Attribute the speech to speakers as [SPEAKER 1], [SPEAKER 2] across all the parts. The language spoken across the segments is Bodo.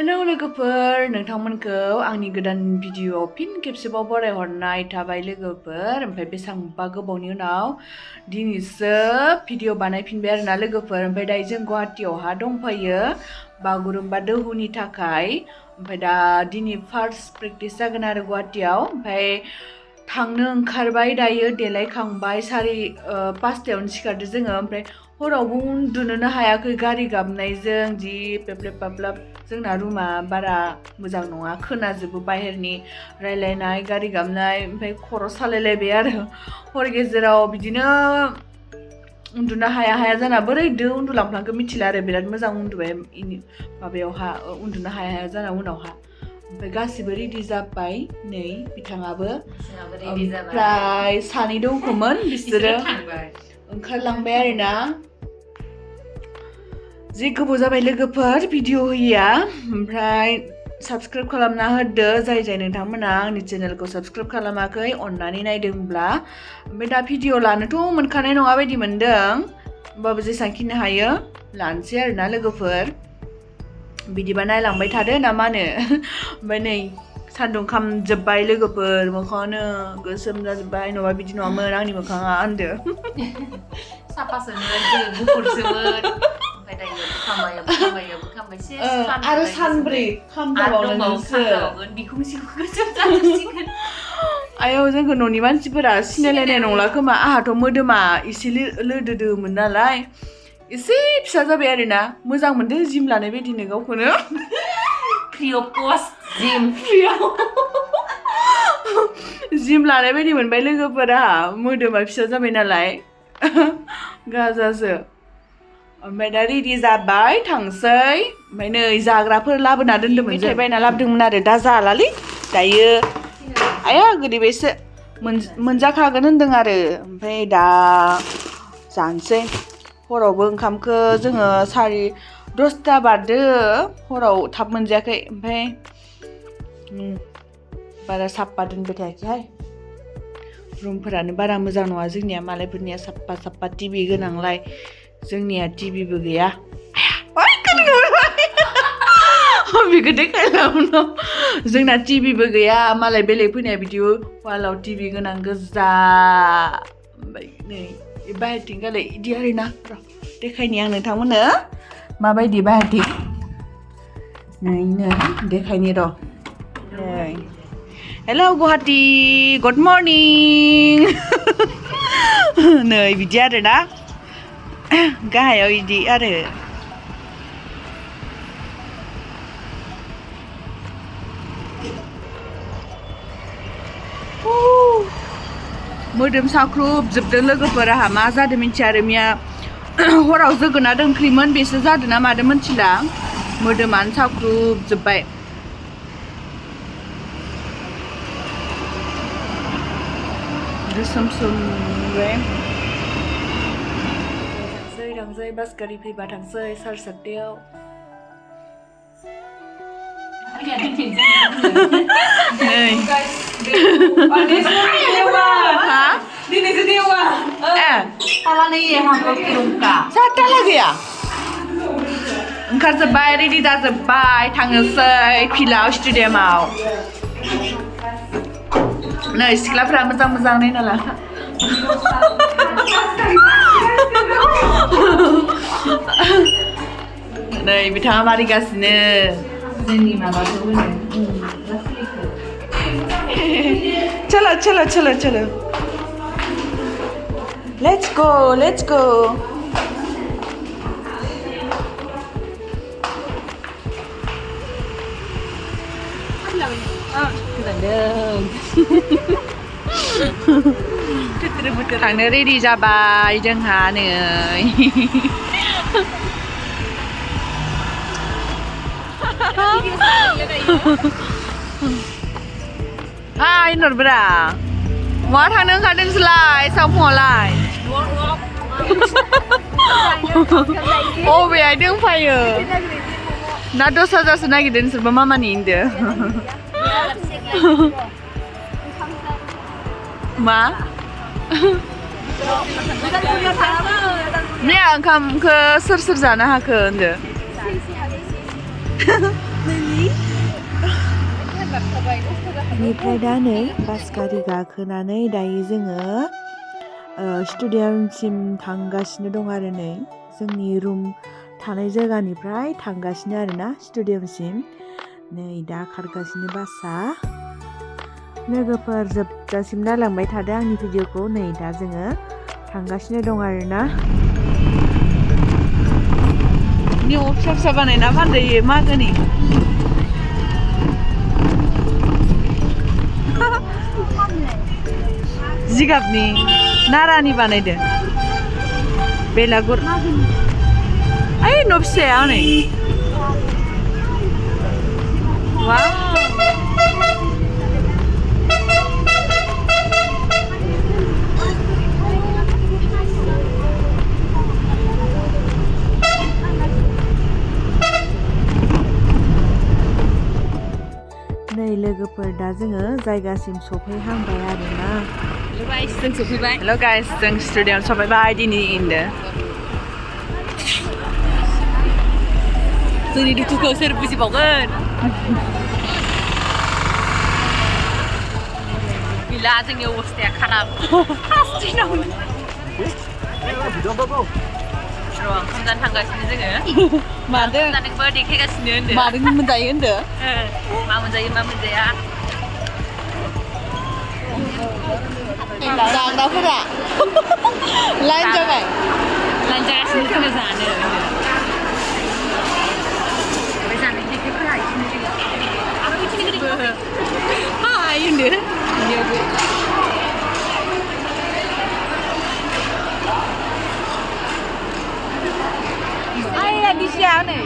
[SPEAKER 1] हेलौ लोगोफोर नोंथांमोनखौ आंनि गोदान भिडिअ फिन खेबसेबाव बरायहरनाय थाबाय लोगोफोर ओमफ्राय बेसेबांबा गोबावनि उनाव दिनैसो भिडिअ बानायफिनबाय आरोना लोगोफोर ओमफ्राय दायो जों गुवाहाटीयावहा दंफैयो बागुरुम्बा दोहौनि थाखाय ओमफ्राय दा दिनै फार्स्ट प्रेक्टिस जागोन आरो गुवाहाटीयाव ओमफ्राय थांनो ओंखारबाय दायो देलायखांबाय 5:30 सिखारदो जोङो ओमफ्राय हरावबो उन्दुनोनो हायाखै गारि गाबनायजों जि पेप्लेप पाप्लाप जोंना रुमा बारा मोजां नङा खोनाजोबो बाहेरनि रायलायनाय गारि गाबनाय ओमफ्राय खर' सालायलायबाय आरो हर गेजेराव बिदिनो उन्दुनो हाया जाना बोरै उन्दुलांफ्लांखो मिथिला आरो बिराद मोजां उन्दुबाय माबायावहा उन्दुनो हाया जाना उनावहा ओमफ्राय गासिबो रेडि जाबाय नै बिथाङाबो ओमफ्राय सानै दंखोमोन बिसोरो ओंखारलांबाय आरोना जि गोबाव जाबाय लोगोफोर भिडिअ होयिया ओमफ्राय साबस्क्राइब खालामना होदो जाय नोंथांमोना आंनि चेनेलखौ साबस्क्राइब खालामाखै अननानै नायदोंब्ला ओमफ्राय दा भिडिअ लानोथ' मोनखानाय नङा बायदि मोनदों होमबाबो जेसांखिनि हायो लानोसै आरोना लोगोफोर बिदिबा नायलांबाय थादो ना मा होनो ओमफ्राय नै सान्दुं खामजोब्बाय लोगोफोर मोखाङानो गोसोम जाजोब्बाय नङाबा बिदि नङामोन आंनि मोखाङा होनदो
[SPEAKER 2] साफासोमोन गुफुरसोमोन
[SPEAKER 1] आरो सानब्रै आयौ जोंखौ न'नि मानसिफोरा सिनायलायनाय नंला खोमा आंहाथ' मोदोमा एसे लोदोदोमोन नालाय एसे फिसा जाबाय आरोना मोजां मोनदो जिम लानाय बायदिनो गावखौनो जिम लानाय बायदि मोनबाय लोगोफोरा मोदोमा फिसा जाबाय नालाय गाजासो ओमफ्राय दा रेडि जाबाय थांसै ओमफ्राय नै जाग्राफोर लाबोना दोन्दोंमोन मेथाइ बायना लाबोदोंमोन आरो दा जालालै दायो आया गोदैबायसो मोनजाखागोन होन्दों आरो ओमफ्राय दा जानोसै हरावबो ओंखामखौ जोङो 10:30 बारदो हराव थाब मोनजायाखै ओमफ्राय बारा साफा दोनबाय थायाखैहाय रुमफोरानो बारा मोजां नङा जोंनिया मालायफोरनिया साफा टिभि गोनांलाय जोंनिया टिभिबो गैया बेखौ देखायला उनाव जोंना टिभिबो गैया मालाय बेलेगफोरनिया बिदि वालाव टिभि गोनां गोजा ओमफ्राय नै बाहेरथिं गालाय इदि आरोना र' देखायनि आं नोंथांमोननो माबायदि बाहेरथिं नै देखायनि र' नै हेलौ गुवाहाटी गुड मर्निं नै बिदि आरोना गाहायाव इदि आरो मोदोम साख्रुबजोबदों लोगोफोर आंहा मा जादों मिथिया आरो मिया हराव जोगोनार ओंख्रिमोन बेसो जादों ना मादों मिथिला मोदोमानो साख्रुबजोब्बाय गोसोमसोमबाय थांसै बास गारि फैबा थांसै 7:30 ओंखारजोब्बाय रेडि जाजोब्बाय थांनोसै फिल्डआव स्टेडियामाव नै सिख्लाफ्रा मोजां नायना ला नै बिथाङा मारिगासिनो जोंनि माबाखौ चलो let's go थांनो रेडि जाबाय जोंहा नै हाय नरब्रा मा थांनो ओंखारदों नोंसोरलाय सावफुङावलाय अबेहाय दंफायो ना 10,000सो नागिरदों नोंसोरबा मामानि होनदो मा मैया ओंखामखौ सोर जानो हाखो होनदो बेनिफ्राय दा नै बास गारि गाखोनानै दायो जोङो स्टेडियामसिम थांगासिनो दं आरो नै जोंनि रुम थानाय जायगानिफ्राय थांगासिनो आरोना स्टेडियामसिम नै दा खारगासिनो बासआ लोगोफोर जोबजासिम नायलांबाय थादो आंनि भिडिअखौ नै दा जोङो थांगासिनो दं आरोना नियाव फिसा फिसा बानायना फानजायो मागोनि जिगाबनि नारानि बानायदो बेलागुर ओइ न' फिसाया हनै वाव नै लोगोफोर दा जोङो जायगासिम सफैहांबाय आरोना जों सफैबाय हेल' गाइस जों स्टेडियाम सफैबाय दिनै इन्दो जोंनि दुखुखौ सोर बुजिबावगोन गैला जोंनि अबस्थाया खाराब ओंखाम जानो थांगासिनो जोङो मादों जानायखौबो देखायगासिनो होनदो मादों मोनजायो होनदो मा मोनजायो मा मोनजाया जाग्राफोरा लाइन जाबाय लाइन जागासिनो जोङो जानो ओमफ्राय जानाय देखायफोरा इदिनो हाय होनदो बेयावबो दिसिया नै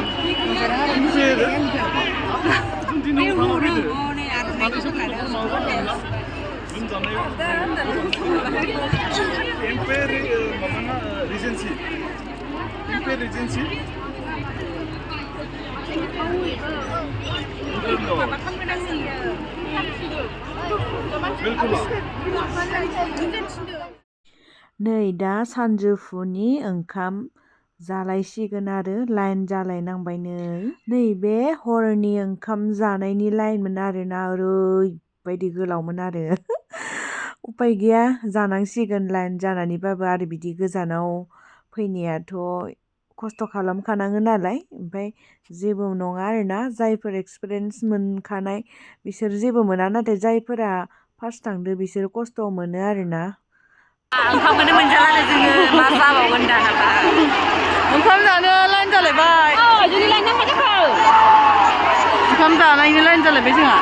[SPEAKER 1] नै दा सानजौफुनि ओंखाम जालायसिगोन आरो लाइन जालायनांबाय नैबे हरनि ओंखाम जानायनि लाइनमोन आरोना ओरैबायदि गोलावमोन आरो उपाय गैया जानांसिगोन लाइन जानानैबाबो आरो बिदि गोजानाव फैनायाथ' खस्थ' खालामखानाङो नालाय ओमफ्राय जेबो नङा आरोना जायफोर एक्सपिरियेन्स मोनखानाय बिसोर जेबो मोना नाथाय जायफोरा फार्स्ट थांदो बिसोर खस्थ' मोनो आरोना ओंखामखौनो मोनजाला जोङो मा जाबावगोन दानाबा ओंखाम जानो लाइन जालायबाय जुदि लाइन नांखादों ओंखाम जानायनि लाइन जालायबाय जोंहा